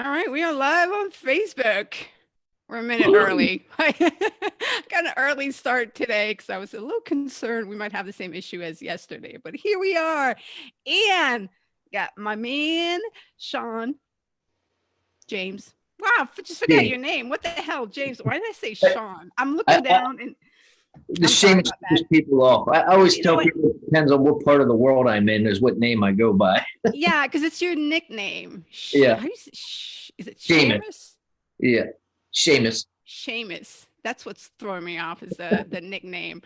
All right, we are live on Facebook. We're a minute early. I got an early start today because I was a little concerned we might have the same issue as yesterday, but here we are. And got my man, Sean, James. Wow, just forgot Yeah. your name. What the hell, James? Why did I say Sean? I'm looking I, down and the I'm sorry shame about that. pisses people off. I always You know tell what? people it depends on what part of the world I'm in, is what name I go by. Yeah, because it's your nickname. Yeah, How do you say, is it Seamus. Seamus? Yeah, Seamus. Seamus. That's what's throwing me off is the nickname.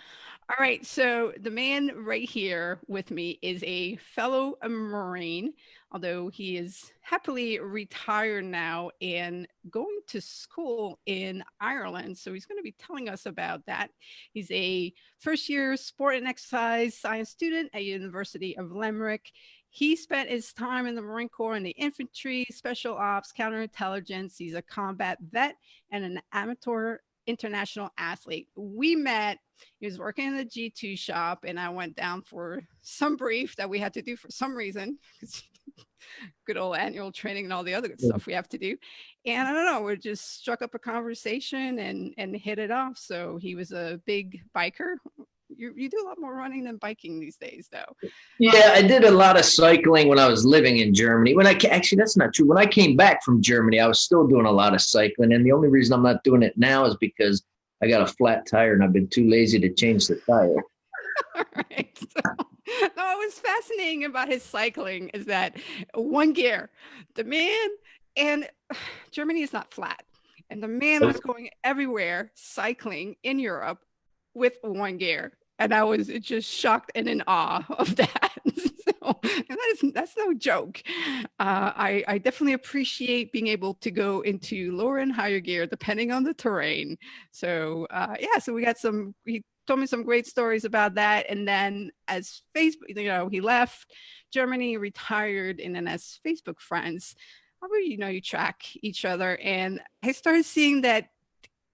All right, so the man right here with me is a fellow Marine, although he is happily retired now and going to school in Ireland. So he's going to be telling us about that. He's a first year sport and exercise science student at University of Limerick. He spent his time in the Marine Corps in the infantry, special ops, counterintelligence. He's a combat vet and an amateur international athlete. We met, he was working in the G2 shop, and I went down for some brief that we had to do for some reason. Good old annual training and all the other good stuff we have to do. And I don't know, we just struck up a conversation and hit it off. So he was a big biker. You do a lot more running than biking these days, though. Yeah, I did a lot of cycling when I was living in Germany. Actually, that's not true. When I came back from Germany, I was still doing a lot of cycling, and the only reason I'm not doing it now is because I got a flat tire and I've been too lazy to change the tire. All right. So, no, what was fascinating about his cycling is that one gear, the man, and Germany is not flat. And the man was going everywhere cycling in Europe with one gear. And I was just shocked and in awe of that. So, and that's no joke. I definitely appreciate being able to go into lower and higher gear depending on the terrain. So yeah, so he told me some great stories about that. And then as Facebook, he left Germany, retired, and then as Facebook friends, you track each other. And I started seeing that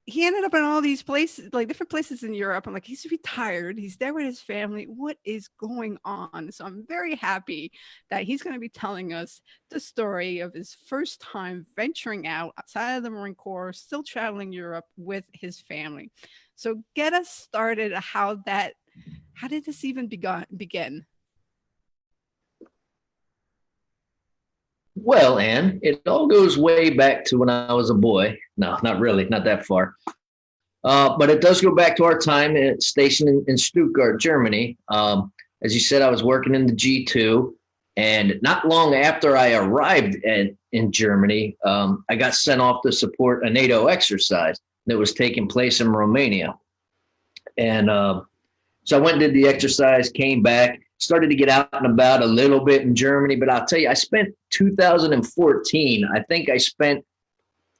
he ended up in all these places, like different places in Europe. I'm like, he's retired. He's there with his family. What is going on? So I'm very happy that he's going to be telling us the story of his first time venturing out outside of the Marine Corps, still traveling Europe with his family. So get us started. How did this even begin? Well, Anne, it all goes way back to when I was a boy. No, not really, not that far. But it does go back to our time stationed in Stuttgart, Germany. As you said, I was working in the G2. And not long after I arrived in Germany, I got sent off to support a NATO exercise that was taking place in Romania. And so I went and did the exercise, came back, started to get out and about a little bit in Germany. But I'll tell you, I spent 2014, I think I spent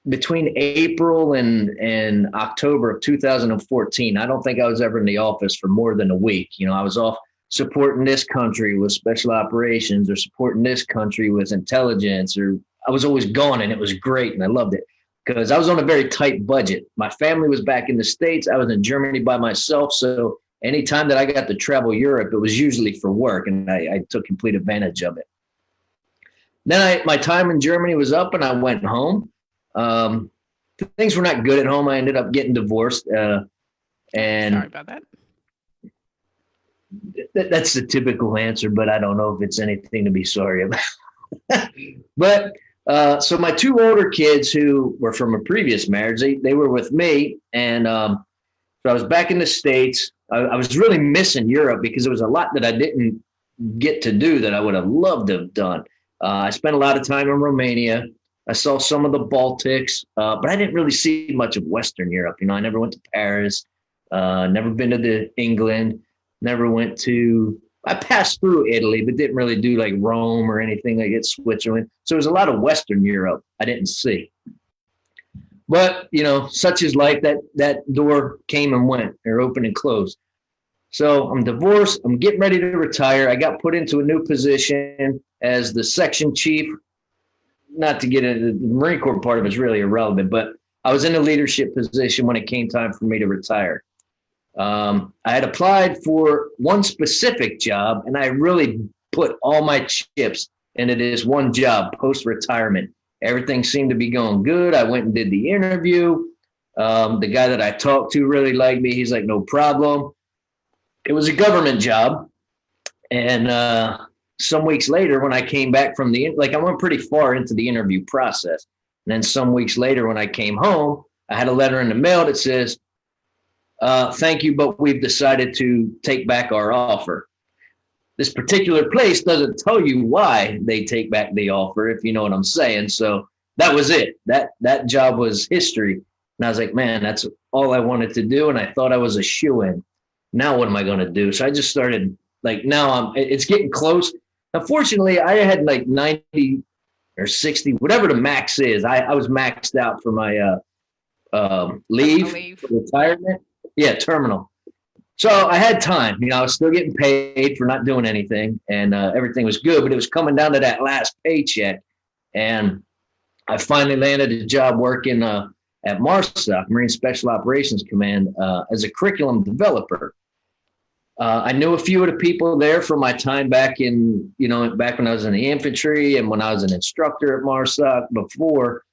between April and October of 2014. I don't think I was ever in the office for more than a week. I was off supporting this country with special operations or supporting this country with intelligence, or I was always gone, and it was great. And I loved it because I was on a very tight budget. My family was back in the States. I was in Germany by myself. So anytime that I got to travel Europe, it was usually for work, and I took complete advantage of it. Then my time in Germany was up, and I went home. Things were not good at home. I ended up getting divorced. And sorry about that. That's the typical answer, but I don't know if it's anything to be sorry about. But so my two older kids who were from a previous marriage, they were with me. And so I was back in the States. I was really missing Europe because there was a lot that I didn't get to do that I would have loved to have done. I spent a lot of time in Romania. I saw some of the Baltics, but I didn't really see much of Western Europe. I never went to Paris, never been to England, I passed through Italy, but didn't really do like Rome or anything like it, Switzerland. So there's a lot of Western Europe I didn't see. But, such is life, that door came and went, or opened and closed. So I'm divorced. I'm getting ready to retire. I got put into a new position as the section chief. Not to get into the Marine Corps part of it is really irrelevant, but I was in a leadership position when it came time for me to retire. I had applied for one specific job, and I really put all my chips into this one job post-retirement. Everything seemed to be going good. I went and did the interview. The guy that I talked to really liked me. He's like, no problem. It was a government job. And some weeks later, when I came back from I went pretty far into the interview process. And then some weeks later, when I came home, I had a letter in the mail that says, thank you, but we've decided to take back our offer. This particular place doesn't tell you why they take back the offer, if you know what I'm saying. So that was it. That job was history. And I was like, man, that's all I wanted to do. And I thought I was a shoo-in. Now what am I going to do? So I just started, now it's getting close. Unfortunately, I had 90 or 60, whatever the max is. I was maxed out for my leave for retirement. Yeah, terminal. So I had time. I was still getting paid for not doing anything, and everything was good. But it was coming down to that last paycheck, and I finally landed a job working at MARSOC, Marine Special Operations Command, as a curriculum developer. I knew a few of the people there from my time back when I was in the infantry and when I was an instructor at MARSOC before.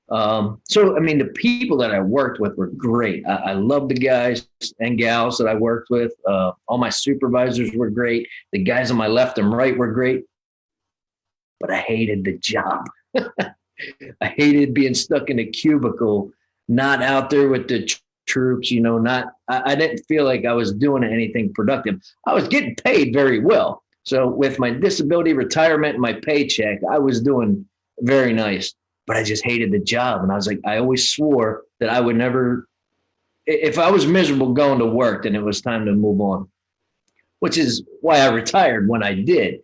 The people that I worked with were great. I love the guys and gals that I worked with. All my supervisors were great. The guys on my left and right were great, but I hated the job. I hated being stuck in a cubicle, not out there with the troops, I didn't feel like I was doing anything productive. I was getting paid very well. So with my disability retirement and my paycheck, I was doing very nice. But I just hated the job. And I was like, I always swore that I would never, if I was miserable going to work, then it was time to move on, which is why I retired when I did.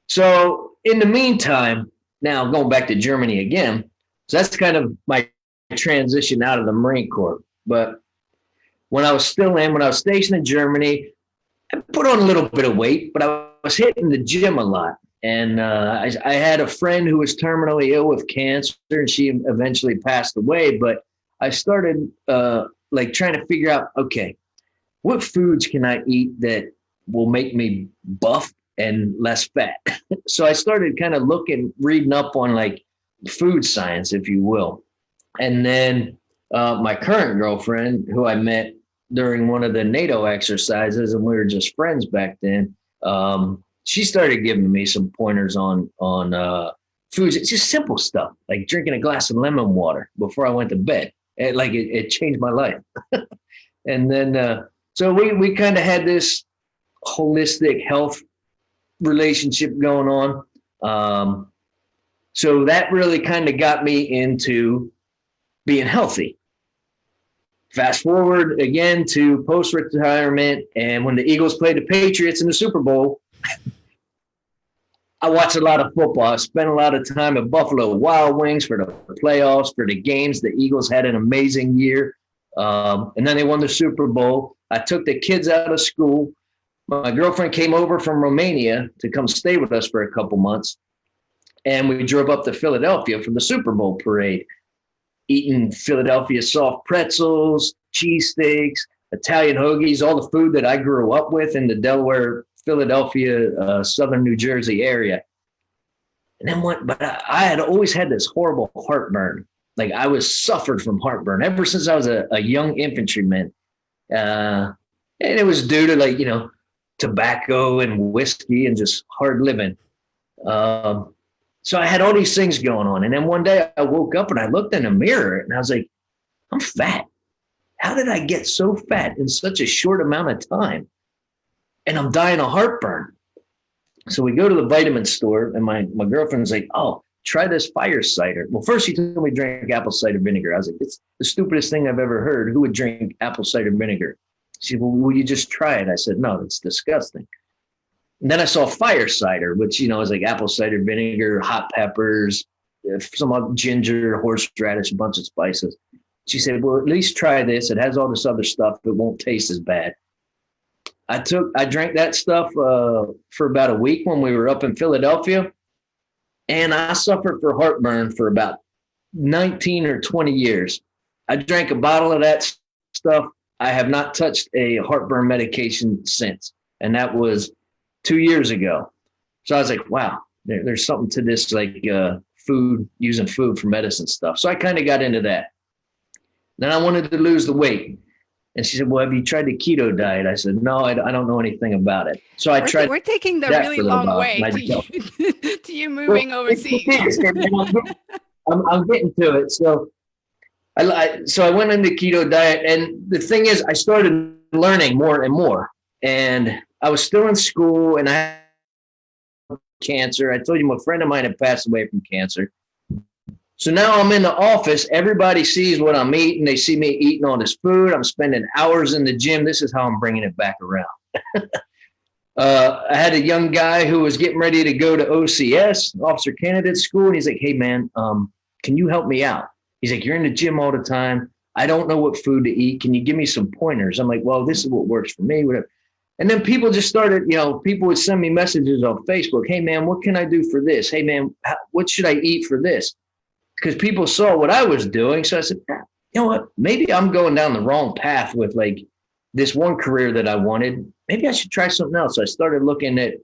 So in the meantime, now going back to Germany again, so that's kind of my transition out of the Marine Corps. But when I was stationed in Germany, I put on a little bit of weight, but I was hitting the gym a lot. And I had a friend who was terminally ill with cancer, and she eventually passed away. But I started trying to figure out, okay, what foods can I eat that will make me buff and less fat? So I started kind of reading up on food science, if you will. And then my current girlfriend, who I met during one of the NATO exercises, and we were just friends back then, she started giving me some pointers on foods. It's just simple stuff, like drinking a glass of lemon water before I went to bed. It changed my life. And then, so we kind of had this holistic health relationship going on. So that really kind of got me into being healthy. Fast forward again to post-retirement, and when the Eagles played the Patriots in the Super Bowl, I watched a lot of football. I spent a lot of time at Buffalo Wild Wings for the playoffs, for the games. The Eagles had an amazing year. And then they won the Super Bowl. I took the kids out of school. My girlfriend came over from Romania to come stay with us for a couple months. And we drove up to Philadelphia for the Super Bowl parade, eating Philadelphia soft pretzels, cheesesteaks, Italian hoagies, all the food that I grew up with in the Delaware, Philadelphia, southern New Jersey area. And then I had always had this horrible heartburn. I was suffered from heartburn ever since I was a young infantryman. And it was due to tobacco and whiskey and just hard living. So I had all these things going on. And then one day I woke up and I looked in the mirror and I was like, I'm fat. How did I get so fat in such a short amount of time? And I'm dying of heartburn. So we go to the vitamin store, and my girlfriend's like, oh, try this fire cider. Well, first she told me to drink apple cider vinegar. I was like, it's the stupidest thing I've ever heard. Who would drink apple cider vinegar? She said, well, will you just try it? I said, no, it's disgusting. And then I saw fire cider, which, is like apple cider vinegar, hot peppers, some ginger, horseradish, a bunch of spices. She said, well, at least try this. It has all this other stuff. It won't taste as bad. I drank that stuff for about a week when we were up in Philadelphia, and I suffered for heartburn for about 19 or 20 years. I drank a bottle of that stuff. I have not touched a heartburn medication since, and that was 2 years ago. So I was like, wow, there's something to this food, using food for medicine stuff. So I kind of got into that. Then I wanted to lose the weight. And she said, well, have you tried the keto diet? I said, no, I don't know anything about it. So I tried We're taking the that really for a little long while. way And to you, to you moving well, overseas. I'm getting to it. So I went into keto diet. And the thing is, I started learning more and more. And I was still in school and I had cancer. I told you a friend of mine had passed away from cancer. So now I'm in the office. Everybody sees what I'm eating. They see me eating all this food. I'm spending hours in the gym. This is how I'm bringing it back around. I had a young guy who was getting ready to go to OCS, Officer Candidate School. And he's like, hey, man, can you help me out? He's like, you're in the gym all the time. I don't know what food to eat. Can you give me some pointers? I'm like, well, this is what works for me. Whatever. And then people just started, people would send me messages on Facebook. Hey, man, what can I do for this? Hey, man, what should I eat for this? Because people saw what I was doing. So I said, you know what, maybe I'm going down the wrong path with like this one career that I wanted. Maybe I should try something else. So I started looking at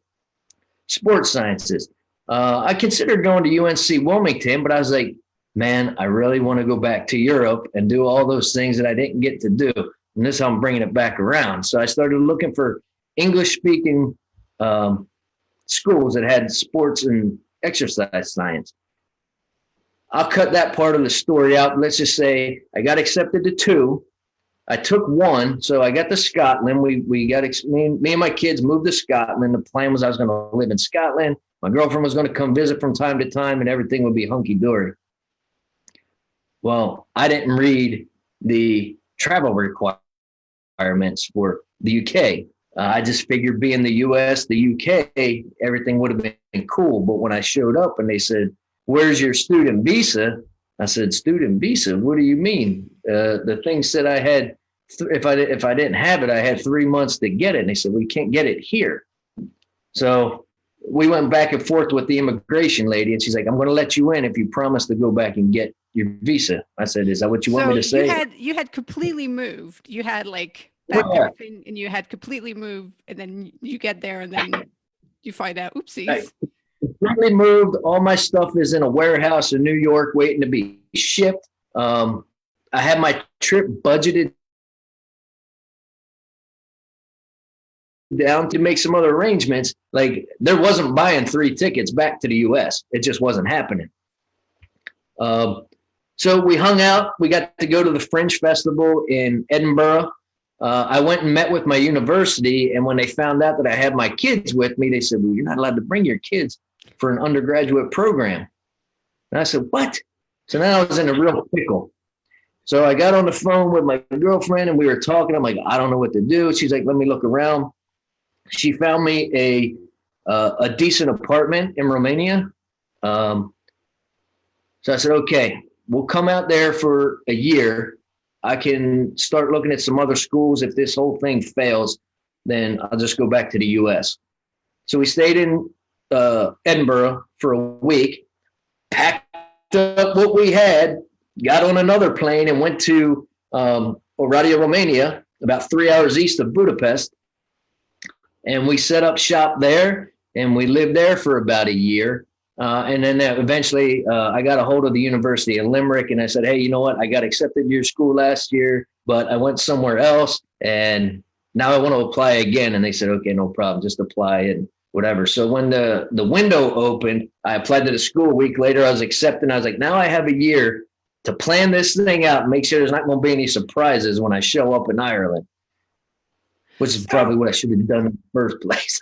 sports sciences. I considered going to UNC Wilmington, but I was like, man, I really want to go back to Europe and do all those things that I didn't get to do. And this is how I'm bringing it back around. So I started looking for English-speaking schools that had sports and exercise science. I'll cut that part of the story out. Let's just say I got accepted to 2. I took 1. So I got to Scotland. Me and my kids moved to Scotland. The plan was I was going to live in Scotland. My girlfriend was going to come visit from time to time and everything would be hunky-dory. Well, I didn't read the travel requirements for the UK. I just figured being the US, the UK, everything would have been cool. But when I showed up and they said, where's your student visa? I said, student visa? What do you mean? The thing said I had, if I didn't have it, I had 3 months to get it. And they said, we can't get it here. So we went back and forth with the immigration lady. And she's like, I'm going to let you in if you promise to go back and get your visa. I said, is that what you want me to say? You had completely moved. You had like packed everything and you had completely moved. And then you get there and then you find out, oopsies. Right. Completely moved. All my stuff is in a warehouse in New York waiting to be shipped. I had my trip budgeted down to make some other arrangements. Like there wasn't buying 3 tickets back to the US. It just wasn't happening. So we hung out. We got to go to the Fringe Festival in Edinburgh. I went and met with my university. And when they found out that I had my kids with me, they said, well, you're not allowed to bring your kids for an undergraduate program. And I said, what? So now I was in a real pickle. So I got on the phone with my girlfriend and we were talking. I'm like, I don't know what to do. She's like, let me look around. She found me a decent apartment in Romania. So I said, okay, we'll come out there for a year. I can start looking at some other schools. If this whole thing fails, then I'll just go back to the US. So we stayed in Edinburgh for a week, packed up what we had, got on another plane and went to Oradea, Romania, about 3 hours east of Budapest. And we set up shop there and we lived there for about a year. And then eventually I got a hold of the University of Limerick and I said, hey, you know what? I got accepted to your school last year, but I went somewhere else and now I want to apply again. And they said, okay, no problem. Just apply and whatever. So when the window opened, I applied to the school. A week later, I was accepted. I was like, now I have a year to plan this thing out and make sure there's not going to be any surprises when I show up in Ireland, which is probably what I should have done in the first place.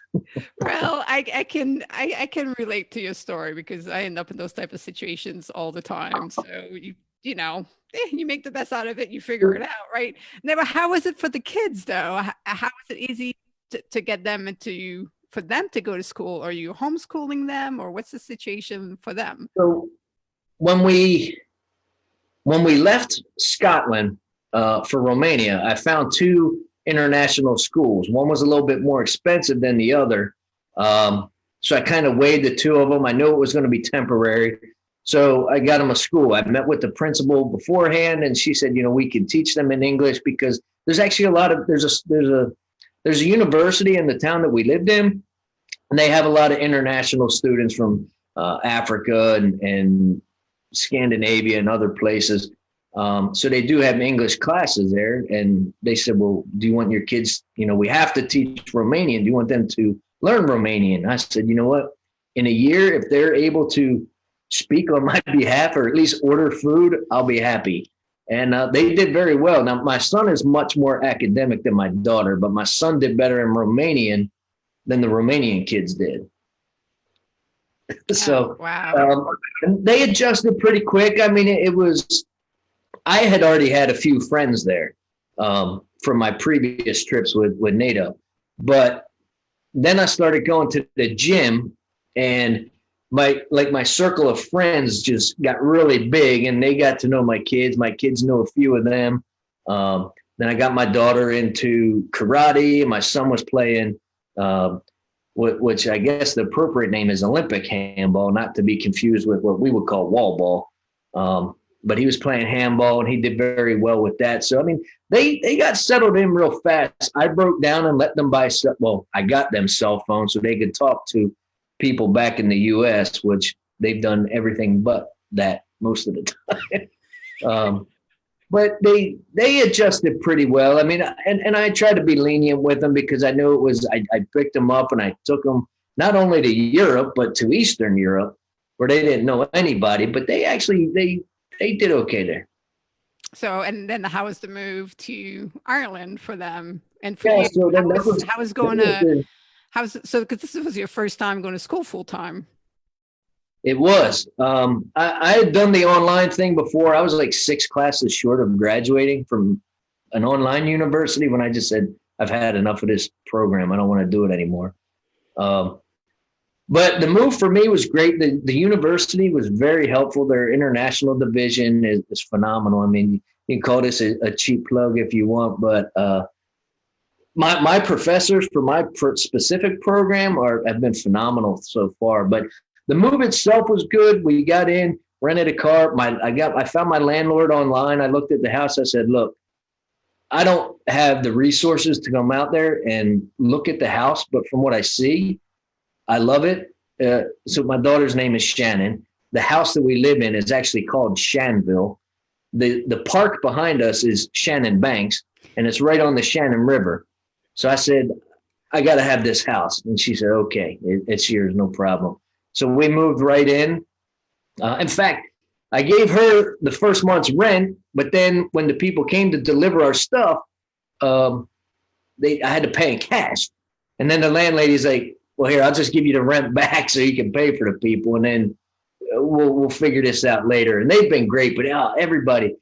Well, I can relate to your story because I end up in those type of situations all the time. So you make the best out of it. You figure it out, right? Now, how was it for the kids though? How was it easy to get them for them to go to school? Are you homeschooling them, or what's the situation for them? So when we left Scotland for Romania, I found 2 international schools. One was a little bit more expensive than the other. So I kind of weighed the 2 of them. I knew it was going to be temporary. So I got them a school. I met with the principal beforehand and she said, we can teach them in English because there's actually there's a university in the town that we lived in and they have a lot of international students from Africa and Scandinavia and other places. So they do have English classes there. And they said, well, do you want your kids, we have to teach Romanian. Do you want them to learn Romanian? I said, you know what? In a year, if they're able to speak on my behalf or at least order food, I'll be happy. And they did very well. Now, my son is much more academic than my daughter, but my son did better in Romanian than the Romanian kids did. So wow. they adjusted pretty quick. I mean, I had already had a few friends there from my previous trips with NATO. But then I started going to the gym, and my circle of friends just got really big, and they got to know my kids. My kids know a few of them. Then I got my daughter into karate. My son was playing, which I guess the appropriate name is Olympic handball, not to be confused with what we would call wall ball. But he was playing handball, and he did very well with that. So, I mean, they got settled in real fast. I broke down and let them I got them cell phones so they could talk to people back in the U.S., which they've done everything but that most of the time. But they adjusted pretty well. I mean, and I tried to be lenient with them because I knew I picked them up and I took them not only to Europe, but to Eastern Europe, where they didn't know anybody, but they did okay there. So, and then how was the move to Ireland for them? And for Yeah, you, so then because this was your first time going to school full time. it was. I had done the online thing before. I was like 6 classes short of graduating from an online university when I just said, I've had enough of this program. I don't want to do it anymore. But the move for me was great. The university was very helpful. Their international division is phenomenal. I mean, you can call this a cheap plug if you want, but my professors for my specific program have been phenomenal so far. But the move itself was good. We got in, rented a car. I found my landlord online. I looked at the house. I said, look, I don't have the resources to come out there and look at the house, but from what I see, I love it. So my daughter's name is Shannon. The house that we live in is actually called Shanville. The park behind us is Shannon Banks, and it's right on the Shannon River. So I said, I got to have this house. And she said, okay, it's yours, no problem. So we moved right in. In fact, I gave her the first month's rent, but then when the people came to deliver our stuff, I had to pay in cash. And then the landlady's like, well, here, I'll just give you the rent back so you can pay for the people, and then we'll figure this out later. And they've been great, but everybody,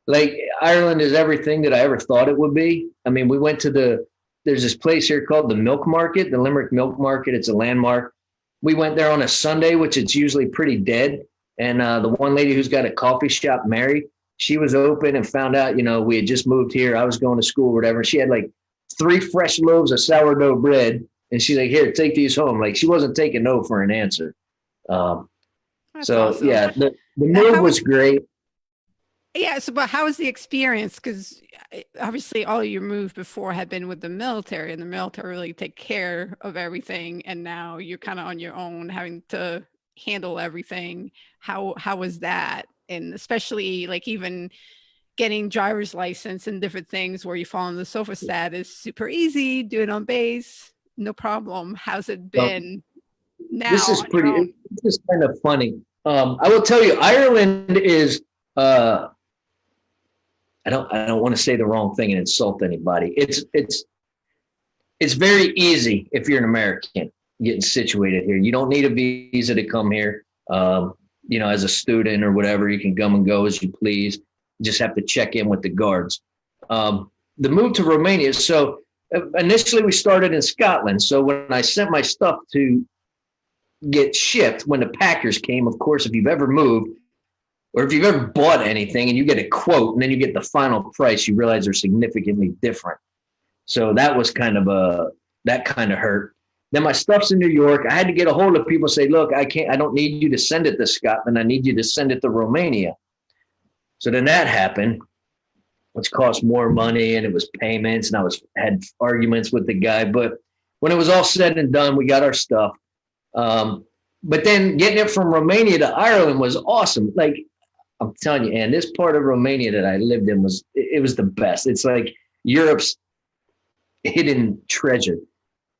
like, Ireland is everything that I ever thought it would be. I mean, we went to there's this place here called the Milk Market, the Limerick Milk Market. It's a landmark. We went there on a Sunday, which it's usually pretty dead. And the one lady who's got a coffee shop, Mary, she was open and found out, we had just moved here. I was going to school or whatever. She had like 3 fresh loaves of sourdough bread. And she's like, here, take these home. Like, she wasn't taking no for an answer. So, awesome. Yeah, the move was great. Yeah. So, but how was the experience? Because obviously all your moves before had been with the military, and the military really take care of everything. And now you're kind of on your own, having to handle everything. How was that? And especially like even getting driver's license and different things where you fall in the SOFA status, super easy, do it on base. No problem. How's it been now? This is kind of funny. I will tell you, Ireland is, I don't want to say the wrong thing and insult anybody. It's very easy if you're an American getting situated here. You don't need a visa to come here. As a student or whatever, you can come and go as you please. You just have to check in with the guards. The move to Romania. So initially we started in Scotland. So when I sent my stuff to get shipped, when the packers came, of course, if you've ever moved or if you've ever bought anything and you get a quote and then you get the final price, you realize they're significantly different. So that was that kind of hurt. Then my stuff's in New York. I had to get a hold of people, say, look, I don't need you to send it to Scotland. I need you to send it to Romania. So then that happened, which cost more money, and it was payments, and I had arguments with the guy. But when it was all said and done, we got our stuff. but then getting it from Romania to Ireland was awesome. Like I'm telling you, and this part of Romania that I lived in was it was the best. It's like Europe's hidden treasure.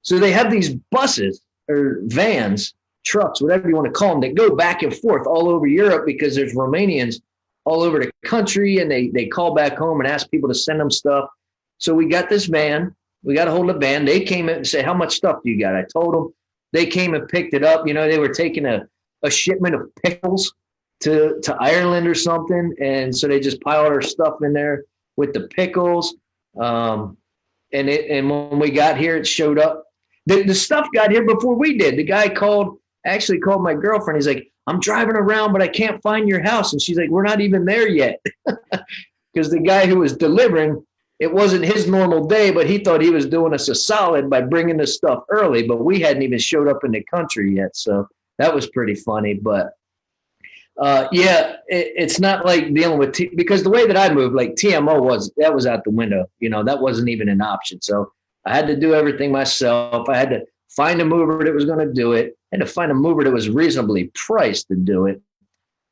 So they have these buses or vans, trucks, whatever you want to call them, that go back and forth all over Europe because there's Romanians all over the country, and they call back home and ask people to send them stuff. So we got this van. We got a hold of the van. They came in and said, "How much stuff do you got?" I told them. They came and picked it up. You know, they were taking a shipment of pickles to Ireland or something, and so they just piled our stuff in there with the pickles. And when we got here, it showed up. The stuff got here before we did. The guy actually called my girlfriend. He's like, "I'm driving around, but I can't find your house." And she's like, "We're not even there yet." Because the guy who was delivering, it wasn't his normal day, but he thought he was doing us a solid by bringing this stuff early, but we hadn't even showed up in the country yet. So that was pretty funny. But yeah, it's not like dealing with because the way that I moved, like TMO was out the window. You know, that wasn't even an option. So I had to do everything myself. I had to find a mover that was going to do it. I had to find a mover that was reasonably priced to do it.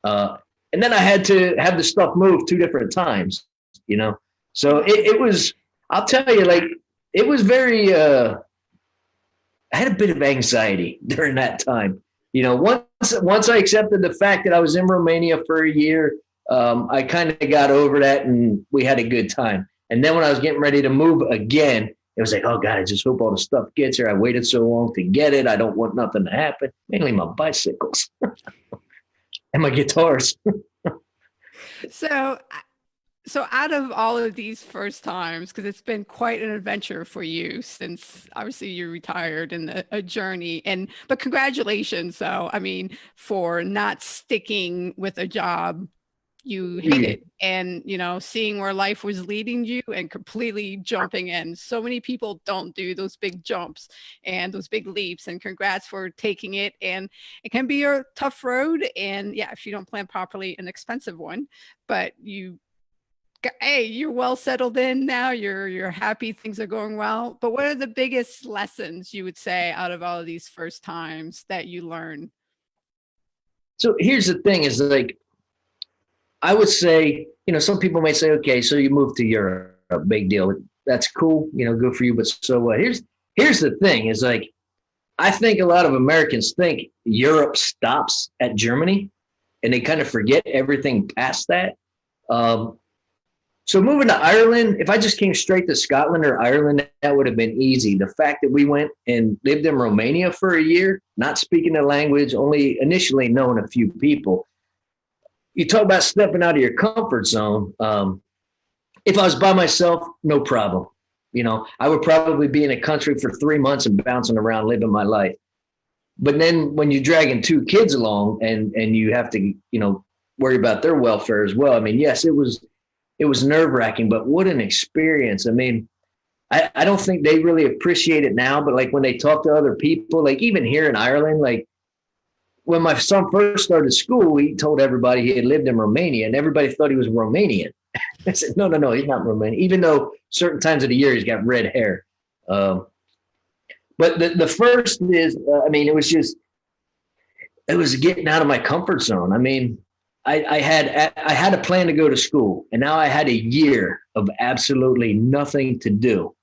And then I had to have the stuff moved 2 different times. You know, so it was. I'll tell you, like it was very. I had a bit of anxiety during that time. You know, once I accepted the fact that I was in Romania for a year, I kind of got over that, and we had a good time. And then when I was getting ready to move again, it was like, oh God, I just hope all the stuff gets here. I waited so long to get it. I don't want nothing to happen. Mainly my bicycles and my guitars. So, so out of all of these first times, because it's been quite an adventure for you since obviously you retired and a journey, and but congratulations, though, I mean, for not sticking with a job you hated and seeing where life was leading you and completely jumping in. So many people don't do those big jumps and those big leaps, and congrats for taking it. And it can be a tough road, and yeah, if you don't plan properly, an expensive one, but hey, you're well settled in now, you're happy, things are going well. But what are the biggest lessons you would say out of all of these first times that you learn? So here's the thing: is like I would say, some people may say, okay, so you moved to Europe, big deal. That's cool, good for you. But so what? Here's the thing: is like I think a lot of Americans think Europe stops at Germany, and they kind of forget everything past that. So moving to Ireland, if I just came straight to Scotland or Ireland, that would have been easy. The fact that we went and lived in Romania for a year, not speaking the language, only initially knowing a few people. You talk about stepping out of your comfort zone. If I was by myself, no problem. I would probably be in a country for 3 months and bouncing around, living my life. But then when you're dragging 2 kids along and you have to, worry about their welfare as well. I mean, yes, it was nerve wracking, but what an experience. I mean, I don't think they really appreciate it now, but like when they talk to other people, like even here in Ireland, like when my son first started school, he told everybody he had lived in Romania, and everybody thought he was Romanian. I said, no, he's not Romanian, even though certain times of the year he's got red hair. But the first is, I mean, it was getting out of my comfort zone. I mean, I had a plan to go to school, and now I had a year of absolutely nothing to do.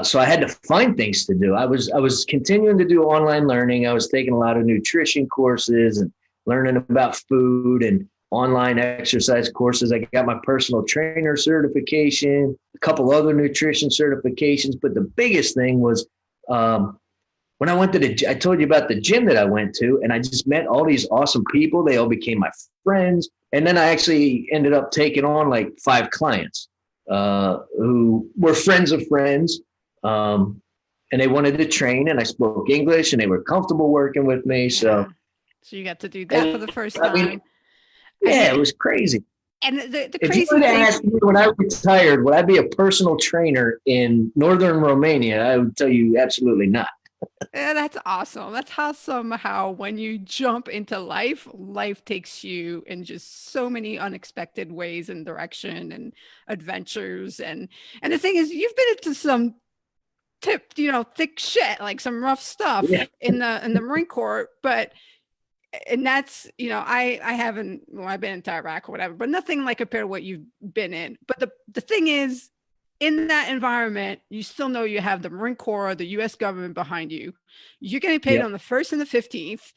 So I had to find things to do. I was continuing to do online learning. I was taking a lot of nutrition courses and learning about food and online exercise courses. I got my personal trainer certification, a couple other nutrition certifications. But the biggest thing was when I went to I told you about the gym that I went to, and I just met all these awesome people. They all became my friends. And then I actually ended up taking on like 5 clients who were friends of friends. And they wanted to train, and I spoke English, and they were comfortable working with me. So you got to do that for the first time. I mean, yeah, it was crazy. And the if crazy you were to thing, ask me when I retired, would I be a personal trainer in northern Romania? I would tell you absolutely not. yeah, that's awesome. That's how somehow when you jump into life, life takes you in just so many unexpected ways and direction and adventures. And the thing is, you've been into some thick shit, like some rough Yeah. stuff in the Marine Corps. But and that's, I haven't, well, I've been into Iraq or whatever, but nothing like compared to what you've been in. But the thing is, in that environment, you still know you have the Marine Corps, the US government behind you. You're getting paid Yep. on the 1st and the 15th.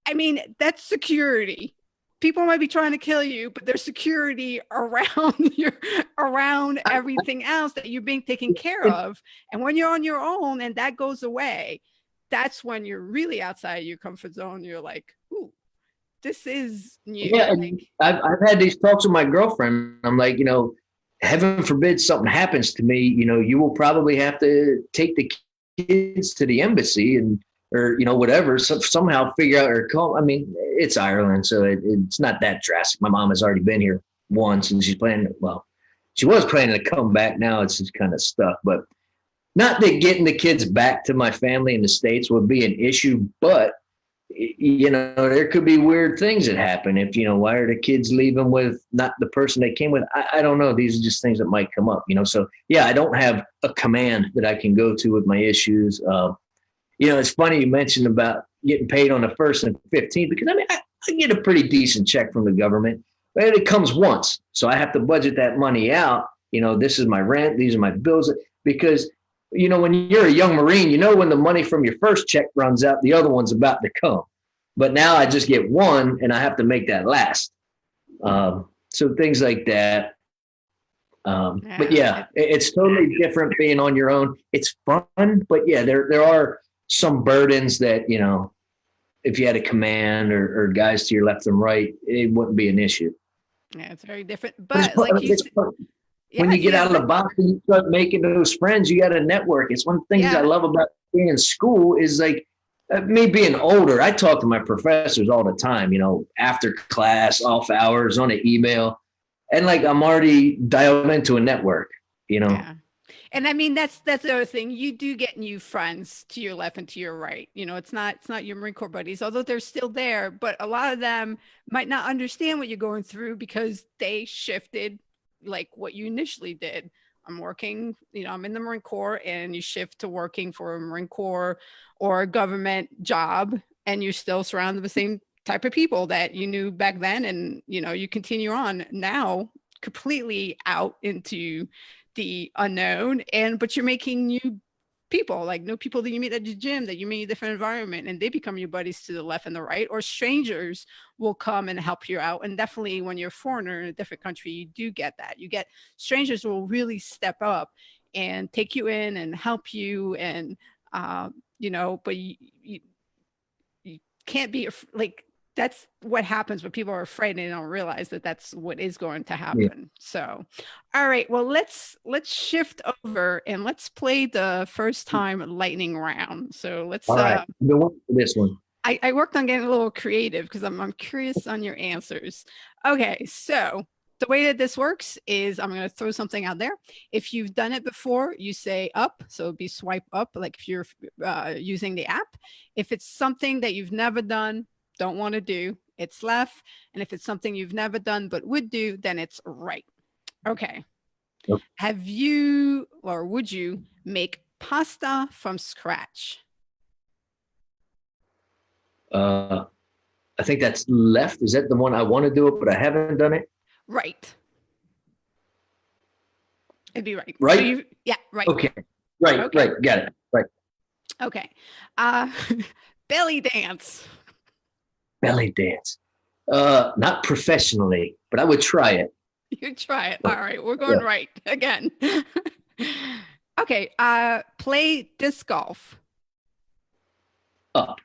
I mean, that's security. People might be trying to kill you, but there's security around around everything else that you're being taken care of. And when you're on your own and that goes away, that's when you're really outside your comfort zone. You're like, ooh, this is new. Yeah, Like, and I've had these talks with my girlfriend. I'm like, heaven forbid something happens to me. You will probably have to take the kids to the embassy and or whatever. So somehow figure out or call. I mean, it's Ireland, so it's not that drastic. My mom has already been here once, and she's planning. Well, she was planning to come back. Now it's just kind of stuck. But not that getting the kids back to my family in the States would be an issue, but there could be weird things that happen if, why are the kids leaving with not the person they came with? I don't know. These are just things that might come up, So, yeah, I don't have a command that I can go to with my issues. It's funny you mentioned about getting paid on the 1st and 15th, because I get a pretty decent check from the government, but it comes once. So I have to budget that money out. This is my rent. These are my bills, because when you're a young Marine, when the money from your first check runs out, the other one's about to come. But now I just get one and I have to make that last. So things like that. But yeah, it's totally different being on your own. It's fun, but yeah, there are some burdens that, if you had a command or guys to your left and right, it wouldn't be an issue. yeah, it's very different. But But like you said, when yeah, you get out of the box and you start making those friends, you got a network. It's one of the things I love about being in school is like me being older. I talk to my professors all the time, after class, off hours, on an email. And like I'm already dialed into a network, Yeah. And I mean, that's the other thing. You do get new friends to your left and to your right. It's not your Marine Corps buddies, although they're still there, but a lot of them might not understand what you're going through because they shifted like what you initially did. I'm working, I'm in the Marine Corps, and you shift to working for a Marine Corps or a government job, and you're still surrounded with the same type of people that you knew back then. And, you continue on now completely out into the unknown, but you're making new people, like new people that you meet at the gym, that you meet in a different environment, and they become your buddies to the left and the right, or strangers will come and help you out. And definitely when you're a foreigner in a different country, you do get that. You get strangers who will really step up and take you in and help you. And but you can't be like, that's what happens when people are afraid and they don't realize that that's what is going to happen. Yeah. So, all right, well, let's shift over and let's play the first time lightning round. So let's. All right, this one. I worked on getting a little creative because I'm curious on your answers. Okay, so the way that this works is I'm going to throw something out there. If you've done it before, you say up. So it'd be swipe up, like if you're using the app. If it's something that you've never done, don't want to do, it's left. And if it's something you've never done but would do, then it's right. Okay. Yep. Have you, or would you make pasta from scratch? I think that's left. Is that the one I want to do it, but I haven't done it? Right. It'd be right. Right? So yeah, right. Okay. Right, okay. Right. Got it. Right. Okay. Belly dance. Belly dance. Not professionally, but I would try it. You try it. All right. We're going right again. Okay. Play disc golf. Up.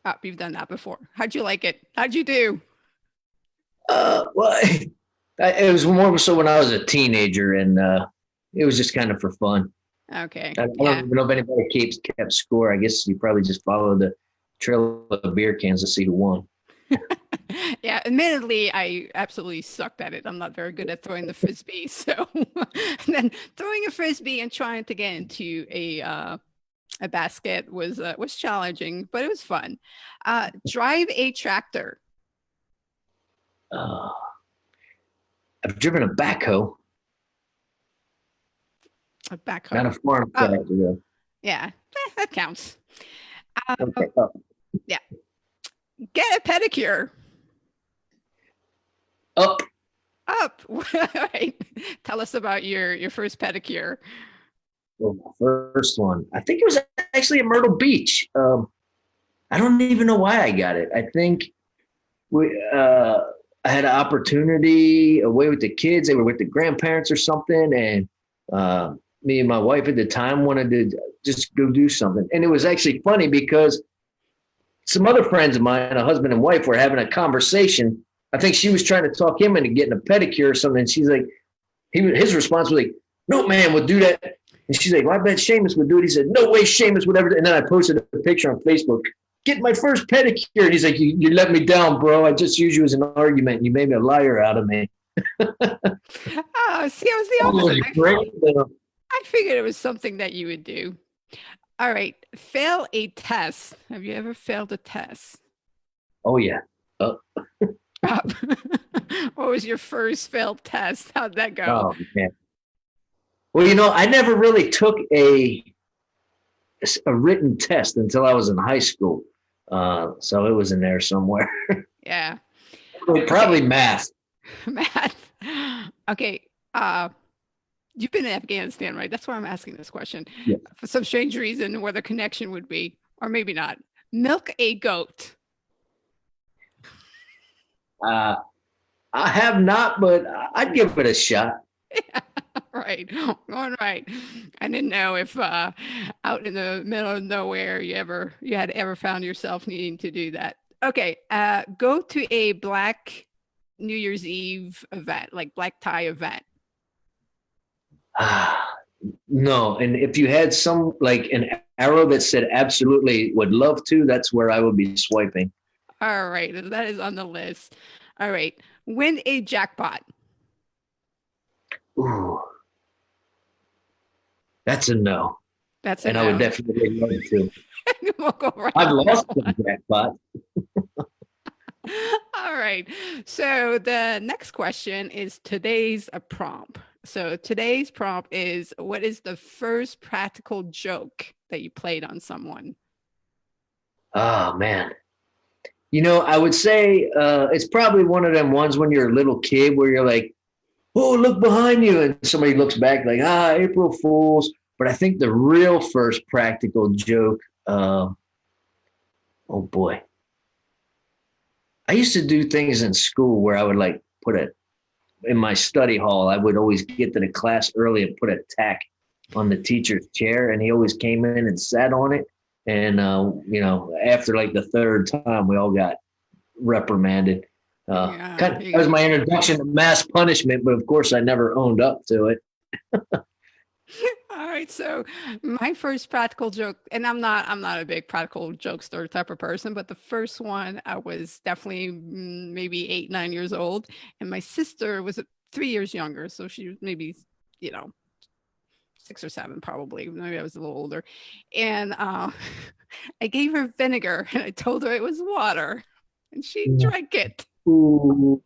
Up. You've done that before. How'd you like it? How'd you do? Well, it was more so when I was a teenager, and it was just kind of for fun. Okay. I don't even know if anybody kept score. I guess you probably just follow the trail of beer cans to see who won. Yeah, admittedly, I absolutely sucked at it. I'm not very good at throwing the frisbee. So then throwing a frisbee and trying to get into a basket was challenging, but it was fun. Drive a tractor. I've driven a backhoe. A backhoe. Not a farm tractor, though. Yeah, that counts. Okay. Yeah, get a pedicure. Up. Up. All right. Tell us about your first pedicure. Well, my first one. I think it was actually at Myrtle Beach. I don't even know why I got it. I think I had an opportunity away with the kids. They were with the grandparents or something, and me and my wife at the time wanted to just go do something. And it was actually funny because some other friends of mine, a husband and wife, were having a conversation. I think she was trying to talk him into getting a pedicure or something. And she's like, his response was like, "No man would do that." And she's like, "Well, I bet Seamus would do it." He said, "No way, Seamus would ever." And then I posted a picture on Facebook, "Get my first pedicure." And he's like, you let me down, bro. I just used you as an argument. You made me a liar out of me. Oh, see, I was the opposite. I figured it was something that you would do. All right. Fail a test. Have you ever failed a test? Oh, yeah. What was your first failed test? How'd that go? Oh, man. Well, I never really took a written test until I was in high school. So it was in there somewhere. Yeah. Probably math. Math. Okay. You've been in Afghanistan, right? That's why I'm asking this question. Yeah. For some strange reason, where the connection would be, or maybe not. Milk a goat. I have not, but I'd give it a shot. Yeah, right. All right. I didn't know if out in the middle of nowhere you had ever found yourself needing to do that. Okay. Go to a Black New Year's Eve event, like black tie event. No. And if you had some like an arrow that said absolutely would love to, that's where I would be swiping. All right. That is on the list. All right. Win a jackpot. Ooh, that's a no. That's a and no. I would definitely love to. We'll go right I've on lost that the jackpot. All right. So the next question is today's a prompt. So today's prompt is, what is the first practical joke that you played on someone? Oh man. I would say it's probably one of them ones when you're a little kid where you're like, "Oh, look behind you," and somebody looks back like, April Fools. But I think the real first practical joke, oh boy. I used to do things in school where I would like put it in my study hall. I would always get to the class early and put a tack on the teacher's chair, and he always came in and sat on it. And after like the third time, we all got reprimanded. That was my introduction to mass punishment, but of course, I never owned up to it. All right. So my first practical joke, and I'm not a big practical jokester type of person, but the first one I was definitely maybe 8, 9 years old, and my sister was 3 years younger, so she was maybe 6 or 7 probably. Maybe I was a little older, and I gave her vinegar, and I told her it was water, and she drank it. Ooh.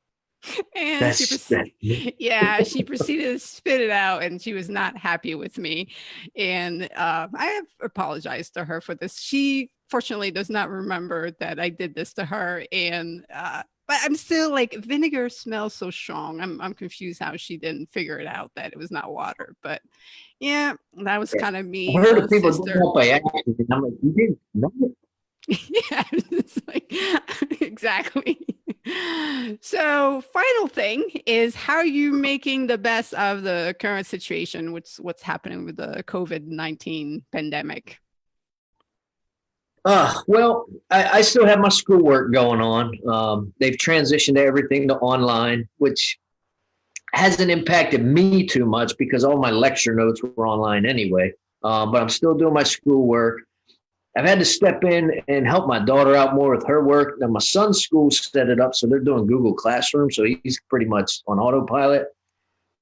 And she proceeded to spit it out, and she was not happy with me. And I have apologized to her for this. She fortunately does not remember that I did this to her. And but I'm still like, vinegar smells so strong. I'm confused how she didn't figure it out that it was not water. But yeah, that was kind of me. I heard of people doing that by accident. I'm like, you didn't know it? Yeah, it's like, exactly. So, final thing is, how are you making the best of the current situation? What's happening with the COVID-19 pandemic? Well, I still have my schoolwork going on. They've transitioned everything to online, which hasn't impacted me too much because all my lecture notes were online anyway. But I'm still doing my schoolwork. I've had to step in and help my daughter out more with her work. Now, my son's school set it up, so they're doing Google Classroom, so he's pretty much on autopilot.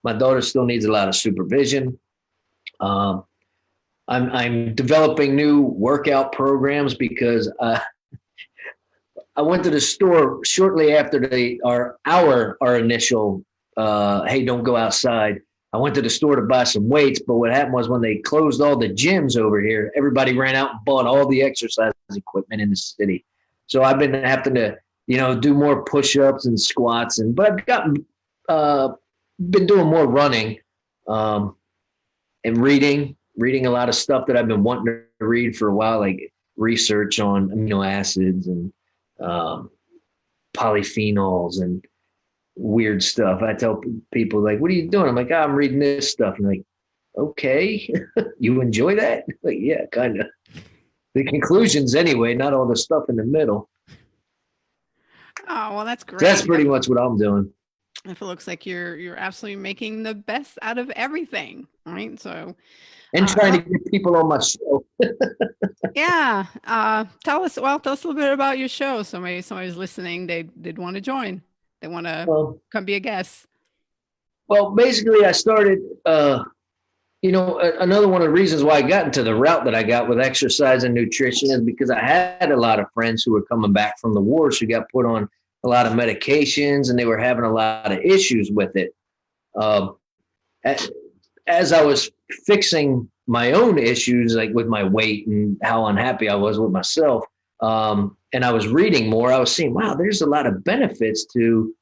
My daughter still needs a lot of supervision. I'm developing new workout programs because I went to the store shortly after our initial hey, don't go outside. I went to the store to buy some weights, but what happened was when they closed all the gyms over here, everybody ran out and bought all the exercise equipment in the city. So I've been having to, do more push-ups and squats, but I've been doing more running, and reading a lot of stuff that I've been wanting to read for a while, like research on amino acids and polyphenols and weird stuff. I tell people, like, what are you doing? I'm like, I'm reading this stuff. And like, okay, you enjoy that? Like, yeah, kind of. The conclusions anyway, not all the stuff in the middle. Oh, well, that's great. So that's pretty much what I'm doing. If it looks like you're absolutely making the best out of everything, right? So, and trying to get people on my show. Yeah. Tell us a little bit about your show. Somebody's listening. They'd want to join. They want to come be a guest. Well, basically, I started, another one of the reasons why I got into the route that I got with exercise and nutrition is because I had a lot of friends who were coming back from the wars who got put on a lot of medications, and they were having a lot of issues with it. As I was fixing my own issues, like with my weight and how unhappy I was with myself, and I was reading more, I was seeing, wow, there's a lot of benefits to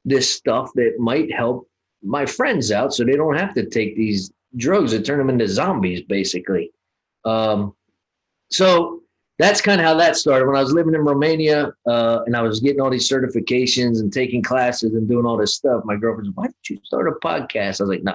this stuff that might help my friends out so they don't have to take these drugs that turn them into zombies, basically. So that's kind of how that started. When I was living in Romania, and I was getting all these certifications and taking classes and doing all this stuff, my girlfriend said, why didn't you start a podcast? I was like, no,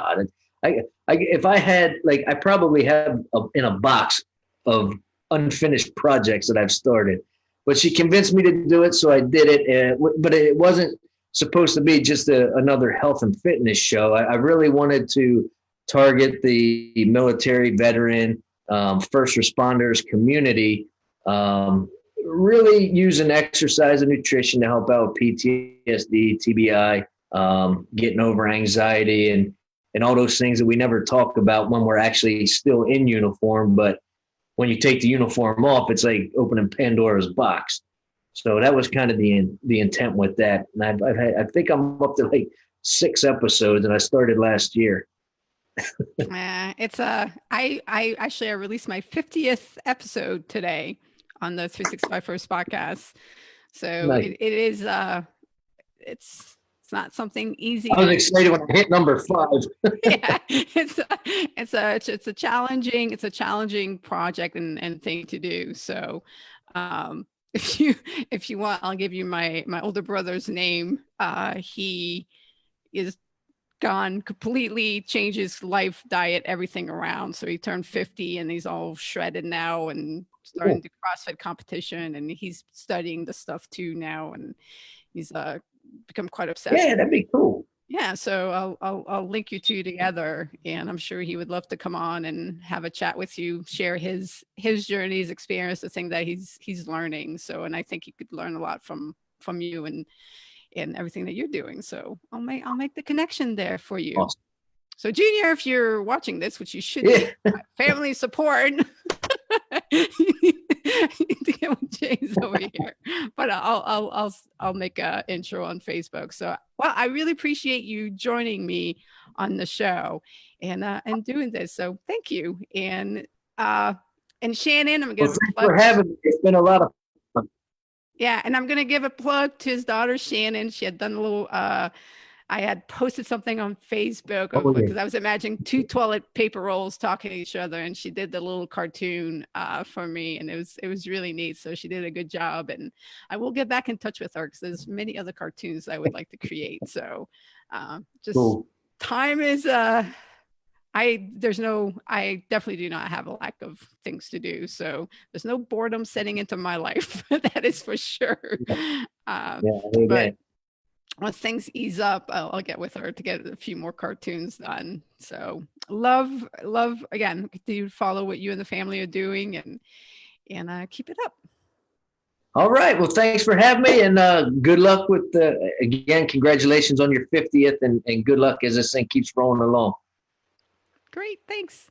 if I had, like, I probably have in a box of unfinished projects that I've started, but she convinced me to do it. So I did it. But it wasn't supposed to be just another health and fitness show. I really wanted to target the military, veteran, first responders community, really using exercise and nutrition to help out with PTSD, TBI, getting over anxiety and all those things that we never talk about when we're actually still in uniform. But when you take the uniform off, it's like opening Pandora's box. So that was kind of the intent with that. And I think I'm up to like 6 episodes, and I started last year. I released my 50th episode today on the 365 First podcast. So nice. It is it's not something easy. I was excited when I hit number 5. Yeah, it's a challenging project and thing to do. So if you want, I'll give you my older brother's name. He is gone completely, changed his life, diet, everything around. So he turned 50 and he's all shredded now and starting the CrossFit competition, and he's studying the stuff too now, and he's become quite obsessed. Yeah, that'd be cool. Yeah, so I'll link you two together, and I'm sure he would love to come on and have a chat with you, share his journey, his experience, the thing that he's learning. So, and I think he could learn a lot from you and everything that you're doing. So I'll make the connection there for you. Awesome. So Junior, if you're watching this, which you should be, family support, you need to get with James over here. But I'll make an intro on Facebook. So, well, I really appreciate you joining me on the show and doing this. So thank you. And Shannon, I'm going to thanks for having me. It's been a lot of fun. Yeah, and I'm going to give a plug to his daughter, Shannon. She had done a little, I had posted something on Facebook because I was imagining 2 toilet paper rolls talking to each other, and she did the little cartoon for me, and it was really neat. So she did a good job, and I will get back in touch with her because there's many other cartoons I would like to create. So just cool. Time is I definitely do not have a lack of things to do. So there's no boredom setting into my life. That is for sure. But once things ease up, I'll get with her to get a few more cartoons done. So love again, continue to follow what you and the family are doing and keep it up. All right. Well, thanks for having me, and good luck with again, congratulations on your 50th and good luck as this thing keeps rolling along. Great. Thanks.